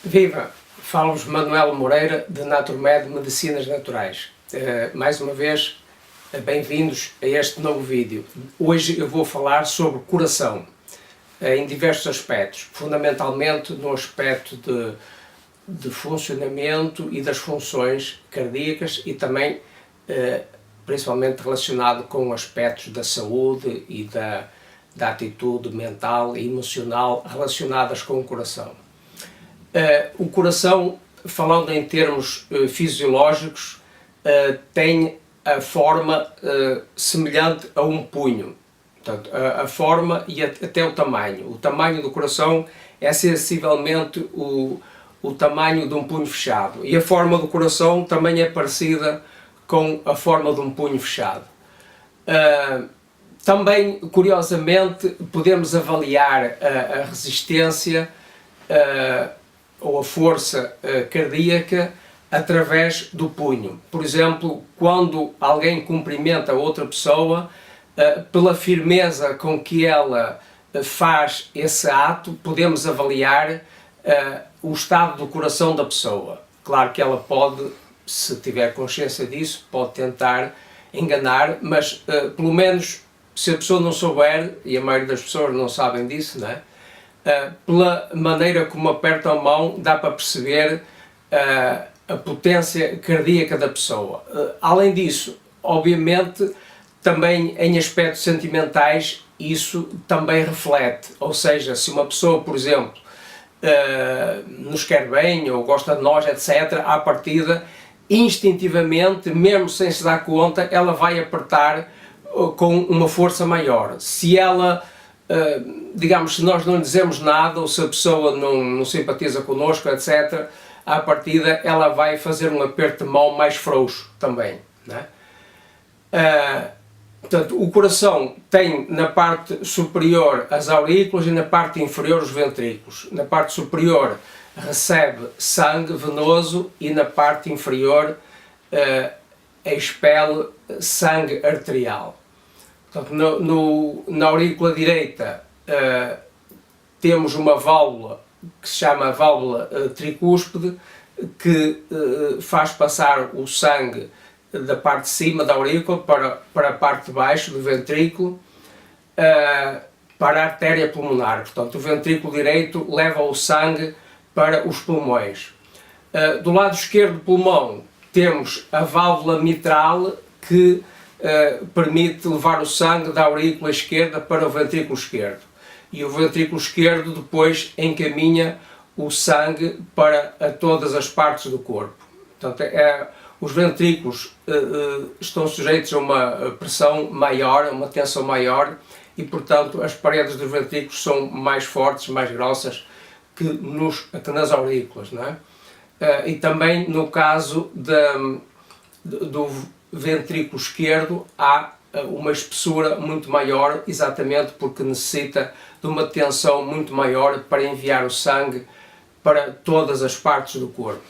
Viva! Falo-vos Manuel Moreira, de Naturmed Medicinas Naturais. Mais uma vez, bem-vindos a este novo vídeo. Hoje eu vou falar sobre coração, em diversos aspectos, fundamentalmente no aspecto de funcionamento e das funções cardíacas e também, principalmente relacionado com aspectos da saúde e da atitude mental e emocional relacionadas com o coração. O coração, falando em termos fisiológicos, tem a forma semelhante a um punho. Portanto, a forma e até o tamanho. O tamanho do coração é sensivelmente o tamanho de um punho fechado. E a forma do coração também é parecida com a forma de um punho fechado. Também, curiosamente, podemos avaliar a resistência ou a força cardíaca através do punho. Por exemplo, quando alguém cumprimenta outra pessoa, pela firmeza com que ela faz esse ato, podemos avaliar o estado do coração da pessoa. Claro que ela pode, se tiver consciência disso, pode tentar enganar, mas pelo menos se a pessoa não souber, e a maioria das pessoas não sabem disso, não é? Pela maneira como aperta a mão, dá para perceber a potência cardíaca da pessoa. Além disso, obviamente, também em aspectos sentimentais, isso também reflete. Ou seja, se uma pessoa, por exemplo, nos quer bem ou gosta de nós, etc., à partida, instintivamente, mesmo sem se dar conta, ela vai apertar com uma força maior. Se ela, digamos, se nós não dizemos nada ou se a pessoa não simpatiza connosco, etc., à partida ela vai fazer um aperto de mão mais frouxo também, não é? Portanto, o coração tem na parte superior as aurículas e na parte inferior os ventrículos. Na parte superior recebe sangue venoso e na parte inferior expele sangue arterial. Portanto, na aurícula direita temos uma válvula que se chama válvula tricúspide, que faz passar o sangue da parte de cima da aurícula para a parte de baixo do ventrículo, para a artéria pulmonar. Portanto, o ventrículo direito leva o sangue para os pulmões. Do lado esquerdo do pulmão temos a válvula mitral, que permite levar o sangue da aurícula esquerda para o ventrículo esquerdo. E o ventrículo esquerdo depois encaminha o sangue para todas as partes do corpo. Portanto, os ventrículos estão sujeitos a uma pressão maior, a uma tensão maior, e portanto as paredes dos ventrículos são mais fortes, mais grossas que nas aurículas, não é? E também no caso do ventrículo esquerdo há uma espessura muito maior, exatamente porque necessita de uma tensão muito maior para enviar o sangue para todas as partes do corpo.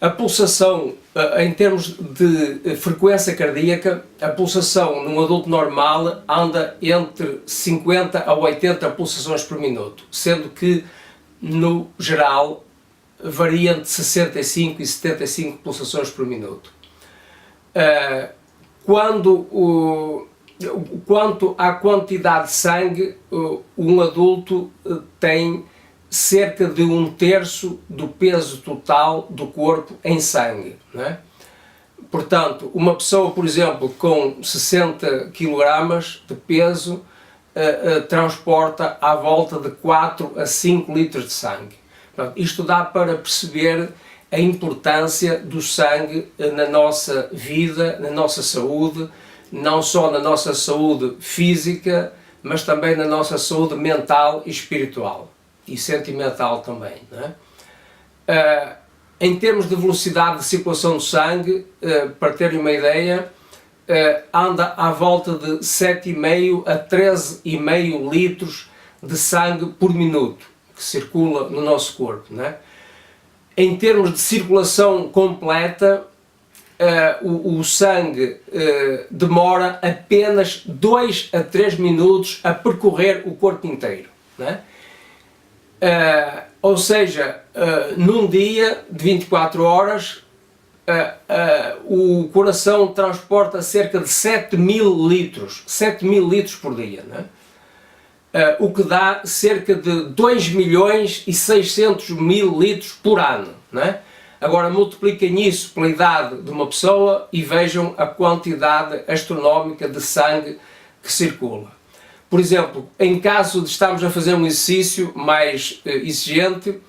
A pulsação, em termos de frequência cardíaca, a pulsação num adulto normal anda entre 50 a 80 pulsações por minuto, sendo que no geral varia entre 65 e 75 pulsações por minuto. Quanto à quantidade de sangue, um adulto tem cerca de 1/3 do peso total do corpo em sangue, não é? Portanto, uma pessoa, por exemplo, com 60 kg de peso transporta à volta de 4 a 5 litros de sangue. Portanto, isto dá para perceber a importância do sangue na nossa vida, na nossa saúde, não só na nossa saúde física, mas também na nossa saúde mental e espiritual, e sentimental também, não é? Em termos de velocidade de circulação do sangue, para terem uma ideia, anda à volta de 7,5 a 13,5 litros de sangue por minuto, que circula no nosso corpo, não é? Em termos de circulação completa, o sangue demora apenas 2 a 3 minutos a percorrer o corpo inteiro, não é? Ou seja, num dia de 24 horas, o coração transporta cerca de 7.000 litros, 7.000 litros por dia, não é? O que dá cerca de 2.600.000 litros por ano, não é? Agora multipliquem isso pela idade de uma pessoa e vejam a quantidade astronómica de sangue que circula. Por exemplo, em caso de estarmos a fazer um exercício mais exigente,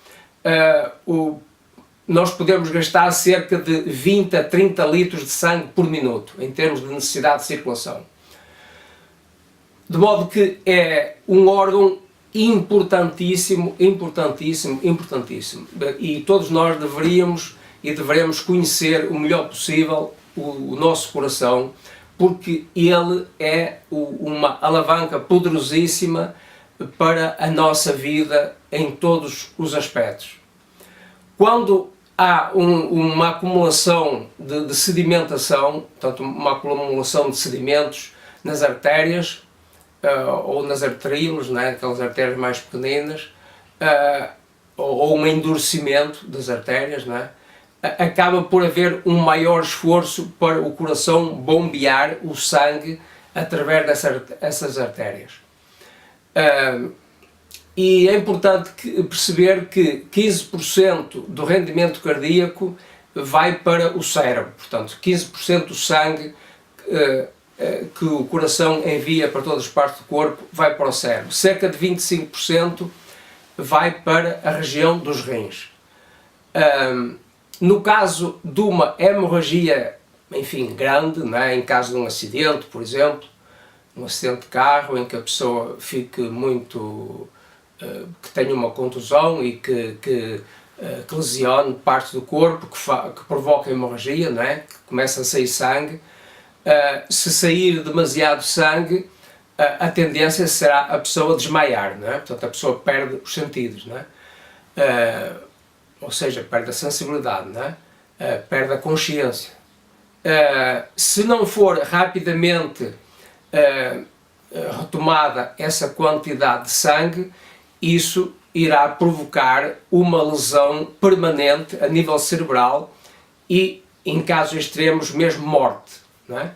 nós podemos gastar cerca de 20 a 30 litros de sangue por minuto, em termos de necessidade de circulação. De modo que é um órgão importantíssimo, importantíssimo, importantíssimo. E todos nós devemos conhecer o melhor possível o nosso coração, porque ele é uma alavanca poderosíssima para a nossa vida em todos os aspectos. Quando há uma acumulação de sedimentação, portanto uma acumulação de sedimentos nas artérias, ou nas arteríolas, né, aquelas artérias mais pequeninas, ou um endurecimento das artérias, né, acaba por haver um maior esforço para o coração bombear o sangue através dessas artérias. E é importante perceber que 15% do rendimento cardíaco vai para o cérebro, portanto 15% do sangue que o coração envia para todas as partes do corpo vai para o cérebro. Cerca de 25% vai para a região dos rins. No caso de uma hemorragia, enfim, grande, né, em caso de um acidente, por exemplo, um acidente de carro em que a pessoa fique muito... que tenha uma contusão e que lesione parte do corpo, que provoca hemorragia, né, que começa a sair sangue. Se sair demasiado sangue, a tendência será a pessoa desmaiar, não é? Portanto, a pessoa perde os sentidos, não é? Ou seja, perde a sensibilidade, não é? Perde a consciência. Se não for rapidamente retomada essa quantidade de sangue, isso irá provocar uma lesão permanente a nível cerebral e, em casos extremos, mesmo morte. Não é?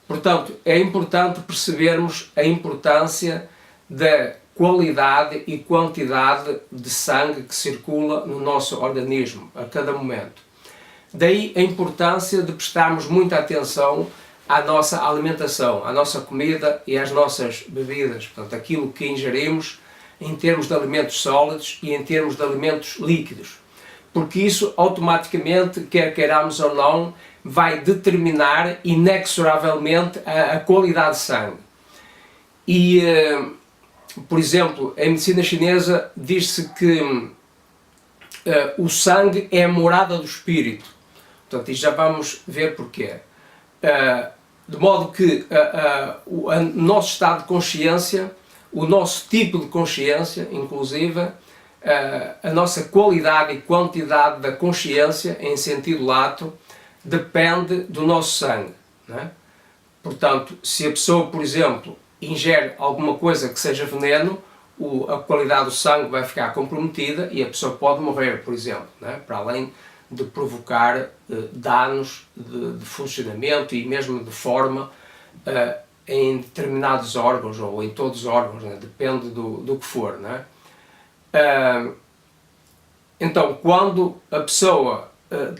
Portanto, é importante percebermos a importância da qualidade e quantidade de sangue que circula no nosso organismo a cada momento. Daí a importância de prestarmos muita atenção à nossa alimentação, à nossa comida e às nossas bebidas, portanto, aquilo que ingerimos em termos de alimentos sólidos e em termos de alimentos líquidos, porque isso automaticamente, quer queiramos ou não, vai determinar inexoravelmente a qualidade de sangue. E, por exemplo, em medicina chinesa diz-se que o sangue é a morada do espírito. Portanto, e já vamos ver porquê. De modo que o nosso estado de consciência, o nosso tipo de consciência, inclusive, a nossa qualidade e quantidade da consciência, em sentido lato, depende do nosso sangue. Não é? Portanto, se a pessoa, por exemplo, ingere alguma coisa que seja veneno, a qualidade do sangue vai ficar comprometida e a pessoa pode morrer, por exemplo, não é? Para além de provocar danos de funcionamento e mesmo de forma em determinados órgãos ou em todos os órgãos, não é? Depende do que for. Não é? Então, quando a pessoa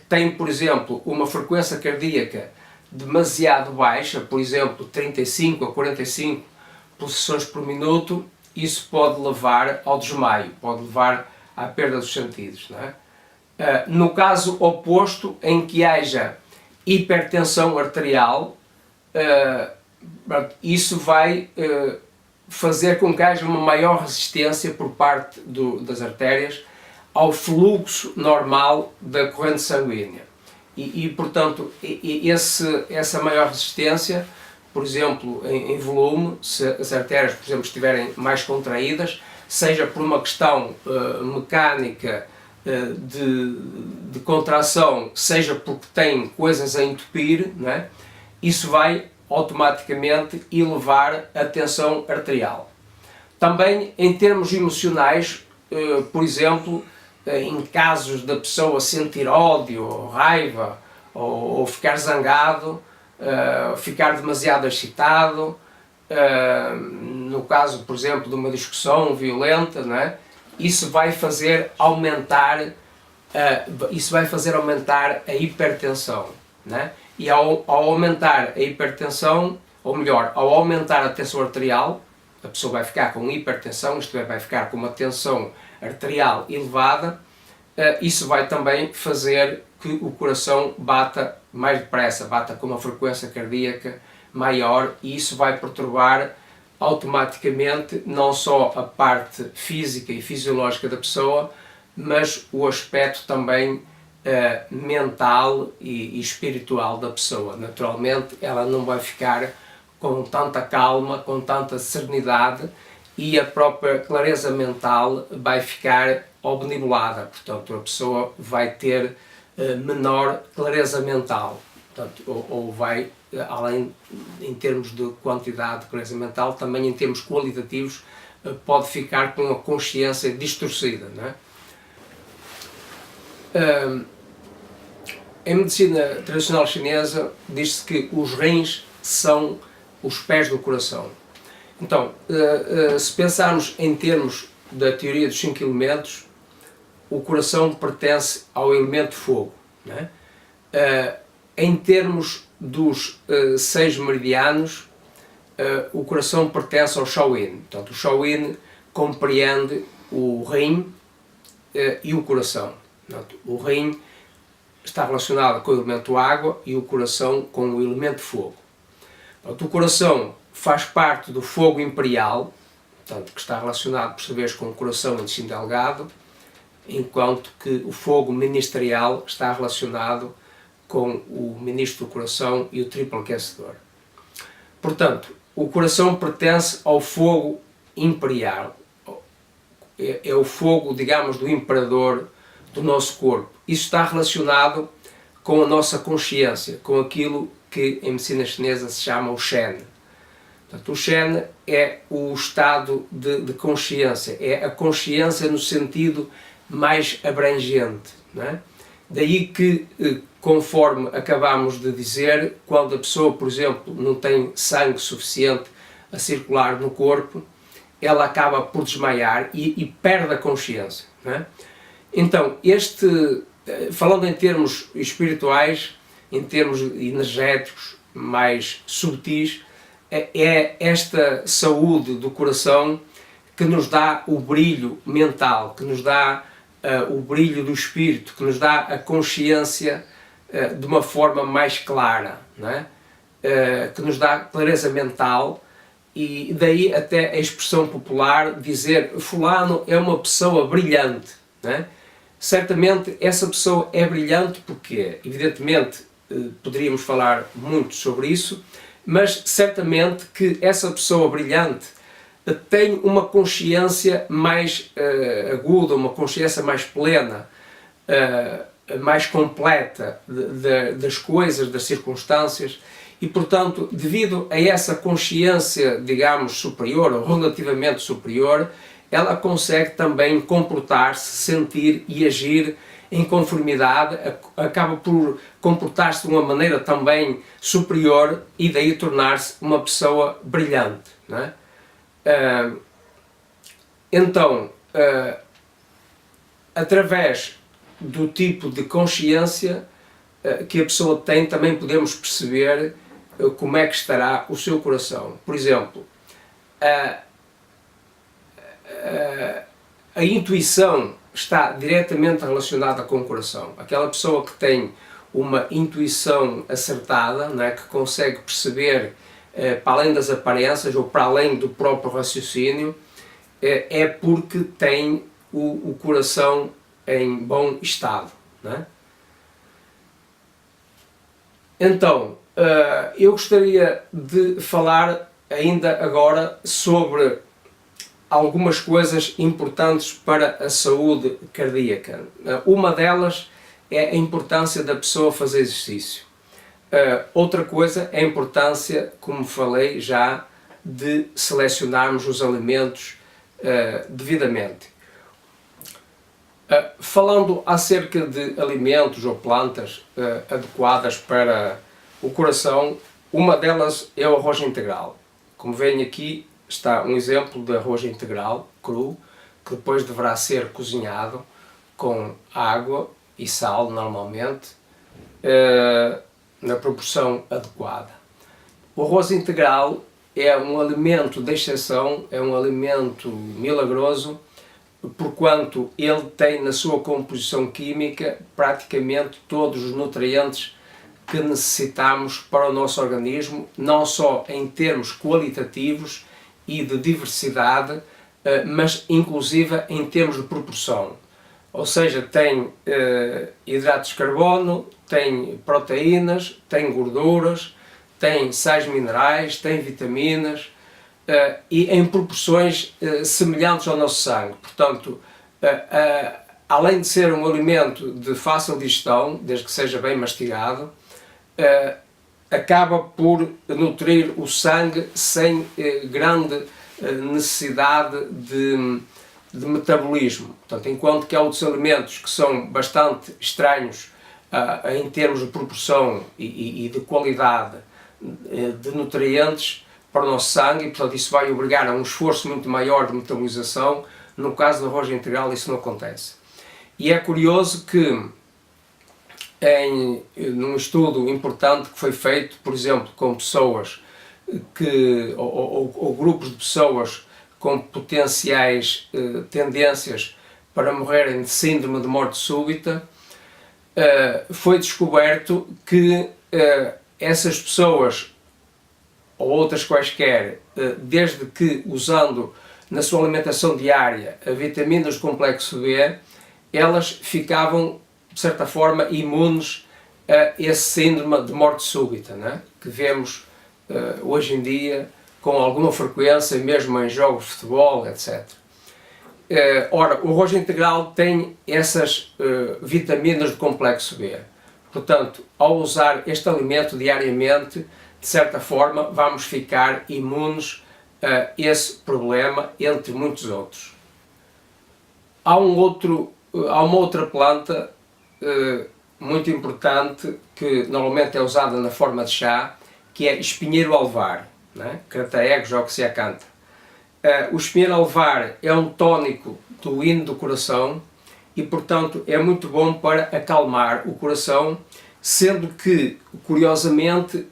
tem, por exemplo, uma frequência cardíaca demasiado baixa, por exemplo, 35 a 45 pulsações por minuto, isso pode levar ao desmaio, pode levar à perda dos sentidos. Não é? No caso oposto, em que haja hipertensão arterial, isso vai fazer com que haja uma maior resistência por parte das artérias ao fluxo normal da corrente sanguínea. E portanto, essa maior resistência, por exemplo, em volume, se as artérias, por exemplo, estiverem mais contraídas, seja por uma questão mecânica de contração, seja porque tem coisas a entupir, não é? Isso vai automaticamente elevar a tensão arterial. Também em termos emocionais, por exemplo, em casos da pessoa sentir ódio, ou raiva, ou ficar zangado, ficar demasiado excitado, no caso, por exemplo, de uma discussão violenta, não é? Isso vai fazer aumentar a hipertensão, não é? E ao aumentar a hipertensão, ou melhor, ao aumentar a tensão arterial, a pessoa vai ficar com hipertensão, isto é, vai ficar com uma tensão arterial elevada, isso vai também fazer que o coração bata mais depressa, bata com uma frequência cardíaca maior, e isso vai perturbar automaticamente não só a parte física e fisiológica da pessoa, mas o aspecto também mental e espiritual da pessoa. Naturalmente, ela não vai ficar com tanta calma, com tanta serenidade, e a própria clareza mental vai ficar obnubilada, portanto a pessoa vai ter menor clareza mental, portanto, ou vai, além em termos de quantidade de clareza mental, também em termos qualitativos, pode ficar com a consciência distorcida, não é? Em medicina tradicional chinesa diz-se que os rins são os pés do coração. Então, se pensarmos em termos da teoria dos 5 elementos, o coração pertence ao elemento fogo, não é? Em termos dos 6 meridianos, o coração pertence ao Shaoyin. Portanto, o Shaoyin compreende o rim e o coração. Portanto, o rim está relacionado com o elemento água e o coração com o elemento fogo. Portanto, o coração faz parte do fogo imperial, portanto, que está relacionado, por sua vez, com o coração e o intestino delgado, enquanto que o fogo ministerial está relacionado com o ministro do coração e o triplo aquecedor. Portanto, o coração pertence ao fogo imperial, é o fogo, digamos, do imperador do nosso corpo. Isso está relacionado com a nossa consciência, com aquilo que em medicina chinesa se chama o Shen. Portanto, o Shen é o estado de consciência, é a consciência no sentido mais abrangente, não é? Daí que, conforme acabámos de dizer, quando a pessoa, por exemplo, não tem sangue suficiente a circular no corpo, ela acaba por desmaiar e perde a consciência, não é? Então, falando em termos espirituais, em termos energéticos mais subtis, é esta saúde do coração que nos dá o brilho mental, que nos dá o brilho do espírito, que nos dá a consciência de uma forma mais clara, não é? Que nos dá clareza mental, e daí até a expressão popular dizer fulano é uma pessoa brilhante, não é? Certamente essa pessoa é brilhante porque, evidentemente, poderíamos falar muito sobre isso, mas certamente que essa pessoa brilhante tem uma consciência mais aguda, uma consciência mais plena, mais completa das coisas, das circunstâncias, e portanto, devido a essa consciência, digamos, superior ou relativamente superior, ela consegue também comportar-se, sentir e agir em conformidade, acaba por comportar-se de uma maneira também superior e daí tornar-se uma pessoa brilhante, não é? Então, através do tipo de consciência que a pessoa tem, também podemos perceber como é que estará o seu coração. Por exemplo, a intuição está diretamente relacionada com o coração. Aquela pessoa que tem uma intuição acertada, não é, que consegue perceber para além das aparências ou para além do próprio raciocínio, é porque tem o coração em bom estado, não é? Então, eu gostaria de falar ainda agora sobre algumas coisas importantes para a saúde cardíaca. Uma delas é a importância da pessoa fazer exercício. Outra coisa é a importância, como falei já, de selecionarmos os alimentos devidamente. Falando acerca de alimentos ou plantas adequadas para o coração, uma delas é o arroz integral. Como veem aqui está um exemplo de arroz integral, cru, que depois deverá ser cozinhado com água e sal normalmente, na proporção adequada. O arroz integral é um alimento de exceção, é um alimento milagroso, porquanto ele tem na sua composição química praticamente todos os nutrientes que necessitamos para o nosso organismo, não só em termos qualitativos e de diversidade, mas inclusive em termos de proporção. Ou seja, tem hidratos de carbono, tem proteínas, tem gorduras, tem sais minerais, tem vitaminas, e em proporções semelhantes ao nosso sangue. Portanto, além de ser um alimento de fácil digestão, desde que seja bem mastigado, acaba por nutrir o sangue sem grande necessidade de metabolismo. Portanto, enquanto que há outros alimentos que são bastante estranhos em termos de proporção e de qualidade de nutrientes para o nosso sangue, e portanto isso vai obrigar a um esforço muito maior de metabolização. No caso do arroz integral isso não acontece. E é curioso que num estudo importante que foi feito, por exemplo, com pessoas ou grupos de pessoas com potenciais tendências para morrerem de síndrome de morte súbita, foi descoberto que essas pessoas ou outras quaisquer, desde que usando na sua alimentação diária a vitaminas do complexo B, elas ficavam de certa forma imunes a esse síndrome de morte súbita, né? Que vemos hoje em dia com alguma frequência, mesmo em jogos de futebol, etc. Ora, o arroz integral tem essas vitaminas do complexo B. Portanto, ao usar este alimento diariamente, de certa forma, vamos ficar imunes a esse problema, entre muitos outros. Há uma outra planta muito importante que normalmente é usada na forma de chá, que é espinheiro alvar, né? Crataegus oxyacantha. O espinheiro alvar é um tónico do hino do coração e, portanto, é muito bom para acalmar o coração, sendo que, curiosamente,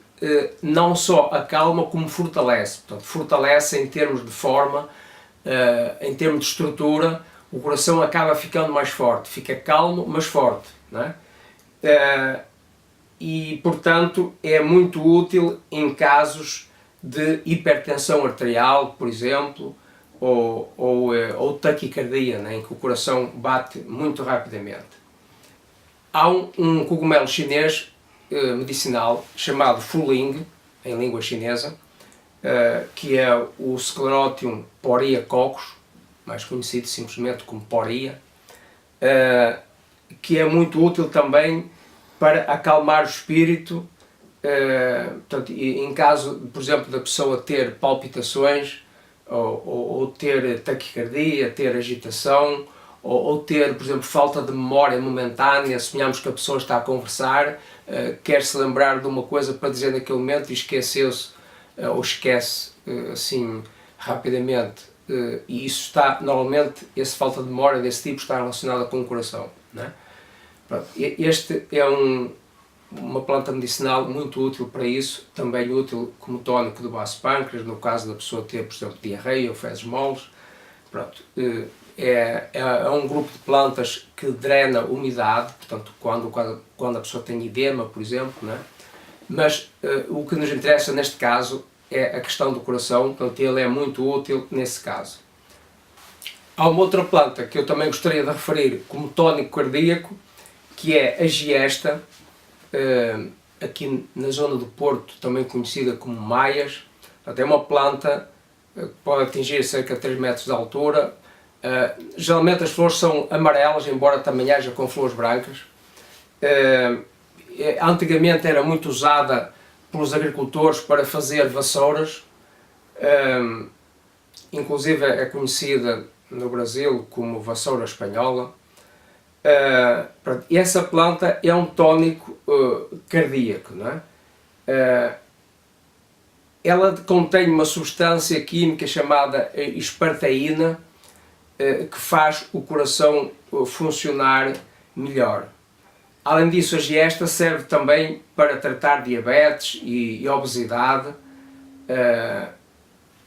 não só acalma como fortalece. Portanto, fortalece em termos de forma, em termos de estrutura, o coração acaba ficando mais forte, fica calmo, mas forte, não é? E, portanto, é muito útil em casos de hipertensão arterial, por exemplo, ou taquicardia, né, em que o coração bate muito rapidamente. Há um cogumelo chinês medicinal chamado Fuling, em língua chinesa, que é o Sclerotium poria coccus, mais conhecido simplesmente como poria, que é muito útil também para acalmar o espírito. Portanto, em caso, por exemplo, da pessoa ter palpitações, ou ter taquicardia, ter agitação, ou ter, por exemplo, falta de memória momentânea, suponhamos que a pessoa está a conversar, quer se lembrar de uma coisa para dizer naquele momento e esqueceu-se, ou esquece assim rapidamente, e isso está, normalmente, essa falta de memória desse tipo está relacionada com o coração, não é? Pronto, este é uma planta medicinal muito útil para isso, também útil como tónico do baço pâncreas, no caso da pessoa ter, por exemplo, diarreia ou fezes moles. Pronto, é um grupo de plantas que drena umidade, portanto, quando a pessoa tem edema, por exemplo, né? Mas o que nos interessa neste caso é a questão do coração, portanto, ele é muito útil nesse caso. Há uma outra planta que eu também gostaria de referir como tónico cardíaco, que é a giesta, aqui na zona do Porto, também conhecida como maias. Portanto, é uma planta que pode atingir cerca de 3 metros de altura. Geralmente as flores são amarelas, embora também haja com flores brancas. Antigamente era muito usada pelos agricultores para fazer vassouras, inclusive é conhecida no Brasil como vassoura espanhola. Pronto, essa planta é um tónico cardíaco, não é? Ela contém uma substância química chamada esparteína, que faz o coração funcionar melhor. Além disso, a giesta serve também para tratar diabetes e obesidade,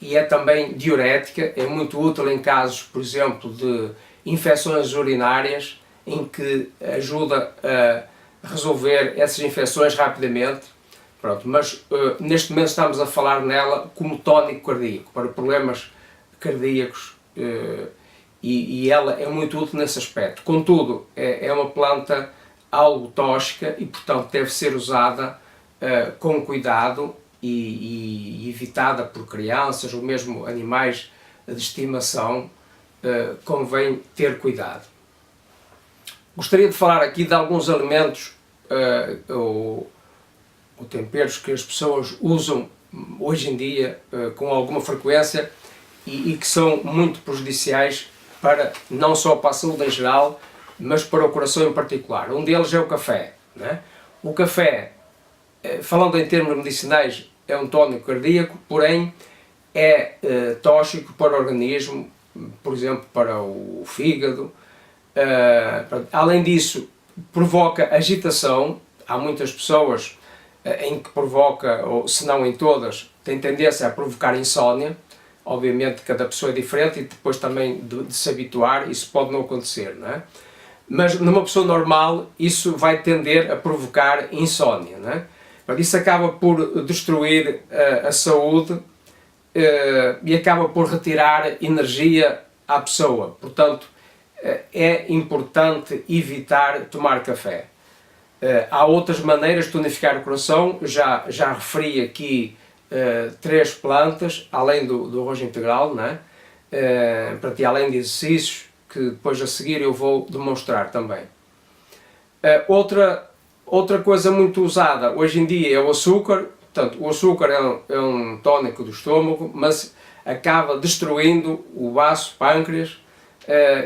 e é também diurética, é muito útil em casos, por exemplo, de infecções urinárias, em que ajuda a resolver essas infecções rapidamente. Pronto, mas neste momento estamos a falar nela como tónico cardíaco, para problemas cardíacos, e ela é muito útil nesse aspecto. Contudo, é uma planta algo tóxica e, portanto, deve ser usada com cuidado e evitada por crianças ou mesmo animais de estimação. Convém ter cuidado. Gostaria de falar aqui de alguns alimentos ou temperos que as pessoas usam hoje em dia com alguma frequência e que são muito prejudiciais para, não só para a saúde em geral, mas para o coração em particular. Um deles é o café, né? O café, falando em termos medicinais, é um tónico cardíaco, porém é tóxico para o organismo, por exemplo, para o fígado. Além disso, provoca agitação. Há muitas pessoas em que provoca, ou se não em todas, tem tendência a provocar insónia. Obviamente cada pessoa é diferente e depois também de se habituar, isso pode não acontecer, não é? Mas numa pessoa normal isso vai tender a provocar insónia, não é? Isso acaba por destruir a saúde e acaba por retirar energia à pessoa. Portanto, é importante evitar tomar café. Há outras maneiras de tonificar o coração, já referi aqui 3 plantas, além do arroz integral, não é? Além de exercícios, que depois a seguir eu vou demonstrar também. Outra coisa muito usada hoje em dia é o açúcar. Portanto, o açúcar é um tónico do estômago, mas acaba destruindo o vaso pâncreas,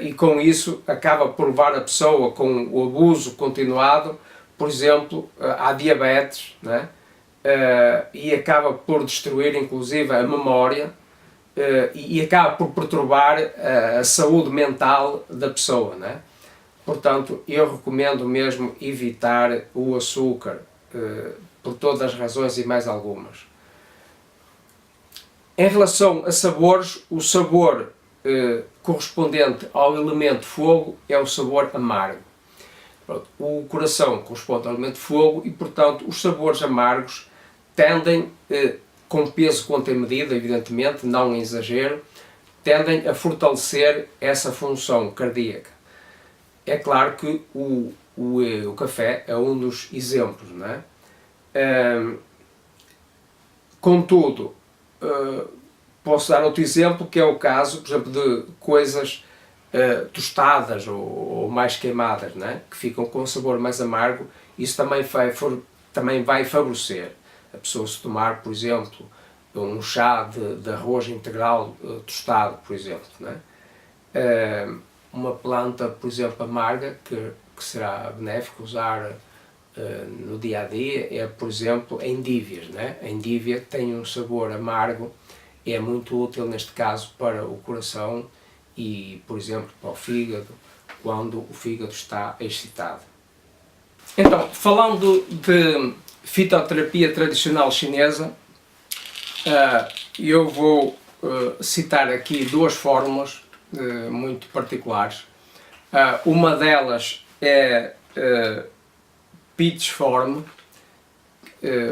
e com isso acaba por levar a pessoa, com o abuso continuado, por exemplo, à diabetes, né? E acaba por destruir inclusive a memória, e acaba por perturbar a saúde mental da pessoa, né? Portanto, eu recomendo mesmo evitar o açúcar, por todas as razões e mais algumas. Em relação a sabores, o sabor correspondente ao elemento fogo é o sabor amargo. Pronto, o coração corresponde ao elemento fogo e, portanto, os sabores amargos tendem, com peso quanto em medida, evidentemente, não em exagero, tendem a fortalecer essa função cardíaca. É claro que o café é um dos exemplos, não é? Contudo, posso dar outro exemplo, que é o caso, por exemplo, de coisas tostadas ou mais queimadas, né? Que ficam com um sabor mais amargo. Isso também vai favorecer a pessoa se tomar, por exemplo, um chá de arroz integral tostado, por exemplo, né? Uma planta, por exemplo, amarga, que será benéfico usar no dia a dia, é, por exemplo, a endívias, né? A endívia tem um sabor amargo, é muito útil neste caso para o coração e, por exemplo, para o fígado, quando o fígado está excitado. Então, falando de fitoterapia tradicional chinesa, eu vou citar aqui 2 fórmulas muito particulares. Uma delas é Peach Form,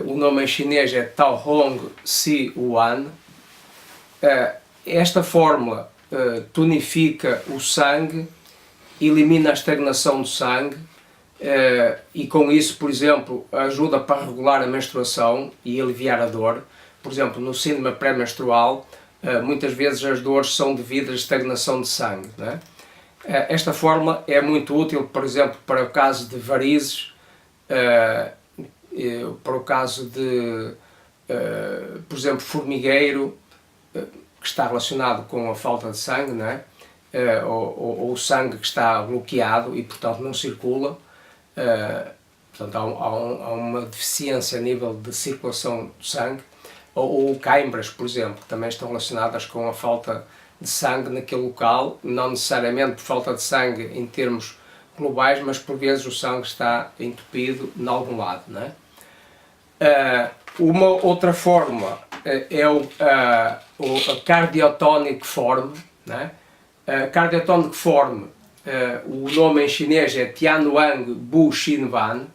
o nome em chinês é Tao Hong Si Wan. Esta fórmula tonifica o sangue, elimina a estagnação do sangue, e com isso, por exemplo, ajuda para regular a menstruação e aliviar a dor. Por exemplo, no síndrome pré-menstrual, muitas vezes as dores são devidas à estagnação de sangue, não é? Esta fórmula é muito útil, por exemplo, para o caso de varizes, para o caso de, por exemplo, formigueiro, que está relacionado com a falta de sangue, não é? ou o sangue que está bloqueado e, portanto, não circula. Portanto, há uma deficiência a nível de circulação do sangue, ou câimbras, por exemplo, que também estão relacionadas com a falta de sangue naquele local, não necessariamente por falta de sangue em termos globais, mas por vezes o sangue está entupido em algum lado, não é? Uma outra forma é a cardiotonic form, não é? Cardiotonic form, o nome em chinês é Tianwang Bu Xinwan.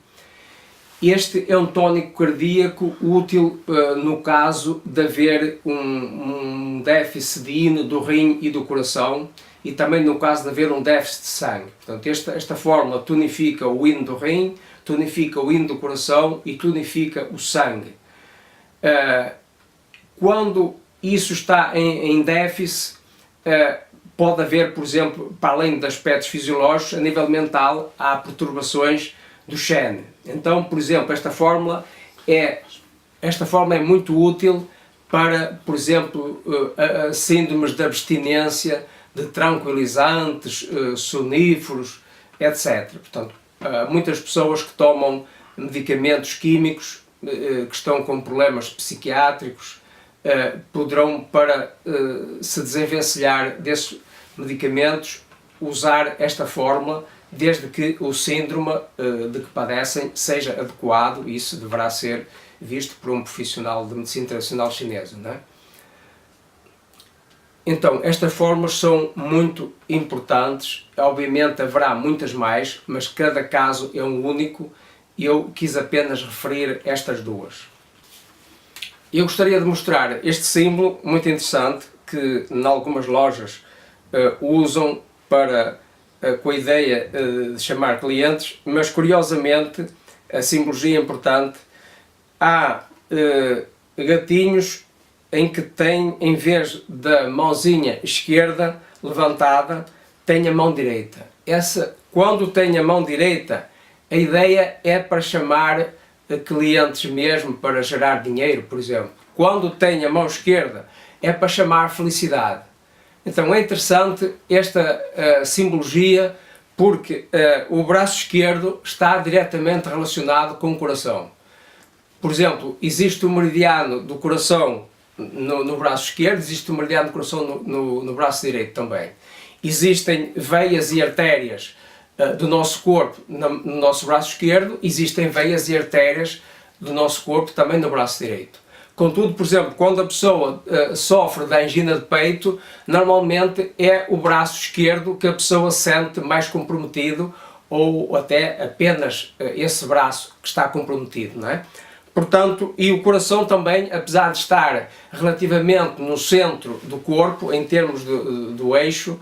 Este é um tónico cardíaco útil no caso de haver um déficit de ino do rim e do coração, e também no caso de haver um déficit de sangue. Portanto, esta fórmula tonifica o ino do rim, tonifica o ino do coração e tonifica o sangue. Quando isso está em déficit, pode haver, por exemplo, para além de aspectos fisiológicos, a nível mental, há perturbações do Shen. Então, por exemplo, esta fórmula é muito útil para, por exemplo, síndromes de abstinência, de tranquilizantes, soníferos, etc. Portanto, muitas pessoas que tomam medicamentos químicos, que estão com problemas psiquiátricos, poderão, para se desenvencilhar desses medicamentos, usar esta fórmula, desde que o síndrome de que padecem seja adequado, e isso deverá ser visto por um profissional de medicina tradicional chinesa, não é? Então, estas fórmulas são muito importantes, obviamente haverá muitas mais, mas cada caso é um único, e eu quis apenas referir estas duas. Eu gostaria de mostrar este símbolo muito interessante, que em algumas lojas usam para com a ideia de chamar clientes, mas curiosamente, a simbologia é importante, há gatinhos em que tem, em vez da mãozinha esquerda levantada, tem a mão direita. Quando tem a mão direita, a ideia é para chamar clientes mesmo, para gerar dinheiro, por exemplo. Quando tem a mão esquerda, é para chamar felicidade. Então é interessante esta simbologia, porque o braço esquerdo está diretamente relacionado com o coração. Por exemplo, existe o meridiano do coração no braço esquerdo, existe o meridiano do coração no braço direito também. Existem veias e artérias do nosso corpo no nosso braço esquerdo, existem veias e artérias do nosso corpo também no braço direito. Contudo, por exemplo, quando a pessoa sofre da angina de peito, normalmente é o braço esquerdo que a pessoa sente mais comprometido, ou até apenas esse braço que está comprometido, não é? Portanto, e o coração também, apesar de estar relativamente no centro do corpo, em termos do eixo,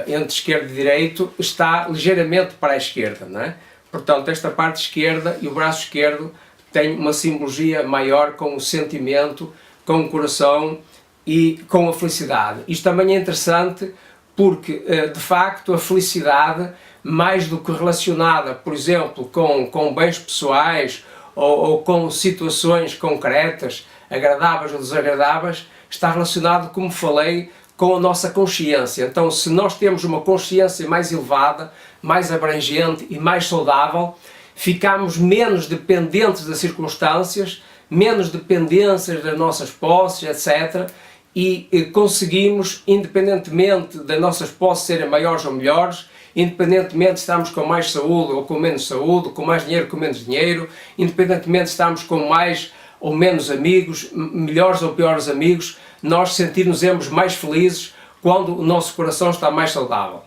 entre esquerdo e direito, está ligeiramente para a esquerda, não é? Portanto, esta parte esquerda e o braço esquerdo tem uma simbologia maior com o sentimento, com o coração e com a felicidade. Isto também é interessante porque, de facto, a felicidade, mais do que relacionada, por exemplo, com bens pessoais ou com situações concretas, agradáveis ou desagradáveis, está relacionado, como falei, com a nossa consciência. Então, se nós temos uma consciência mais elevada, mais abrangente e mais saudável, ficamos menos dependentes das circunstâncias, menos dependências das nossas posses, etc. E conseguimos, independentemente das nossas posses serem maiores ou melhores, independentemente de estarmos com mais saúde ou com menos saúde, com mais dinheiro ou com menos dinheiro, independentemente de estarmos com mais ou menos amigos, melhores ou piores amigos, nós sentirmos mais felizes quando o nosso coração está mais saudável.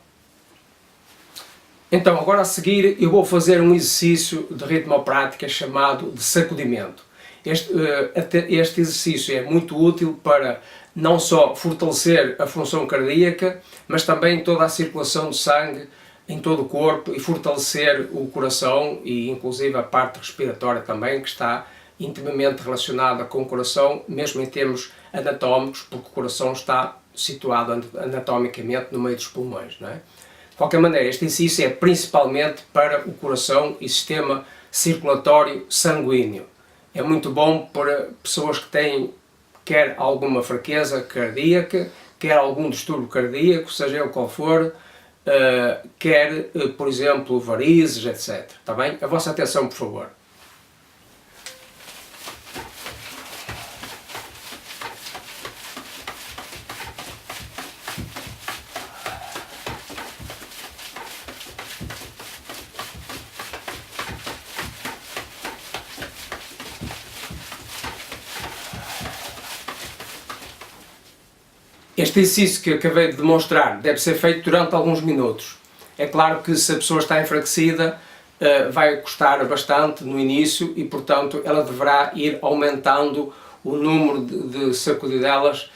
Então, agora a seguir eu vou fazer um exercício de ritmoprática chamado de sacudimento. Este exercício é muito útil para não só fortalecer a função cardíaca, mas também toda a circulação de sangue em todo o corpo e fortalecer o coração e inclusive a parte respiratória também, que está intimamente relacionada com o coração, mesmo em termos anatómicos, porque o coração está situado anatomicamente no meio dos pulmões, não é? De qualquer maneira, este exercício é principalmente para o coração e sistema circulatório sanguíneo. É muito bom para pessoas que têm quer alguma fraqueza cardíaca, quer algum distúrbio cardíaco, seja ele qual for, quer, por exemplo, varizes, etc. Está bem? A vossa atenção, por favor. Este exercício que acabei de demonstrar deve ser feito durante alguns minutos. É claro que se a pessoa está enfraquecida, vai custar bastante no início e, portanto, ela deverá ir aumentando o número de sacudidelas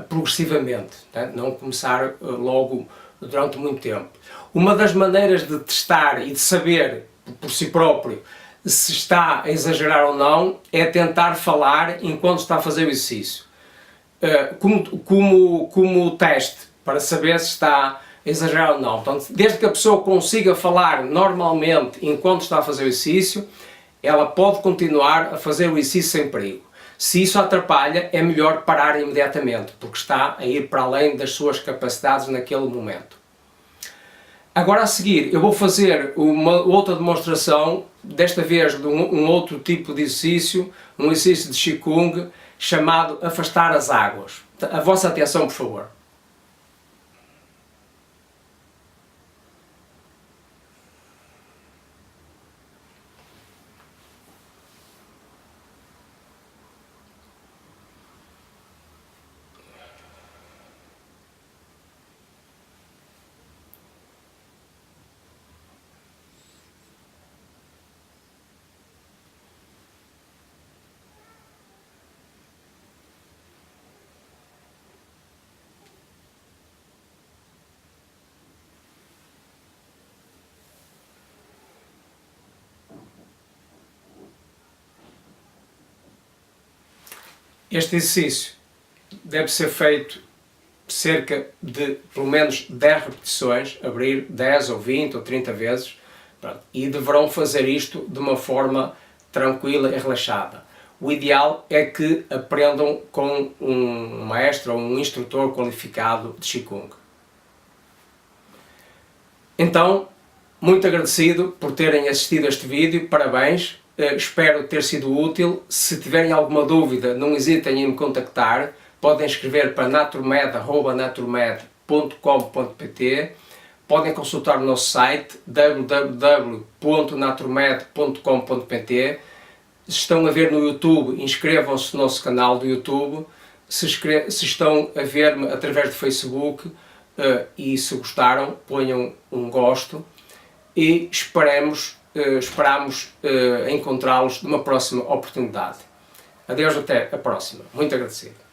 progressivamente, né? Não começar logo durante muito tempo. Uma das maneiras de testar e de saber por si próprio se está a exagerar ou não é tentar falar enquanto está a fazer o exercício. Como teste para saber se está a exagerar ou não. Portanto, desde que a pessoa consiga falar normalmente enquanto está a fazer o exercício, ela pode continuar a fazer o exercício sem perigo. Se isso atrapalha, é melhor parar imediatamente, porque está a ir para além das suas capacidades naquele momento. Agora a seguir, eu vou fazer uma outra demonstração, desta vez de um outro tipo de exercício, um exercício de Qigong, chamado afastar as águas. A vossa atenção, por favor. Este exercício deve ser feito cerca de pelo menos 10 repetições, abrir 10 ou 20 ou 30 vezes, pronto, e deverão fazer isto de uma forma tranquila e relaxada. O ideal é que aprendam com um maestro ou um instrutor qualificado de Qigong. Então, muito agradecido por terem assistido a este vídeo, parabéns. Espero ter sido útil. Se tiverem alguma dúvida, não hesitem em me contactar. Podem escrever para naturmed@naturmed.com.pt. Podem consultar o nosso site www.naturmed.com.pt. Se estão a ver no YouTube, inscrevam-se no nosso canal do YouTube. Se estão a ver-me através do Facebook e se gostaram, ponham um gosto e esperamos encontrá-los numa próxima oportunidade. Adeus, até a próxima. Muito agradecido.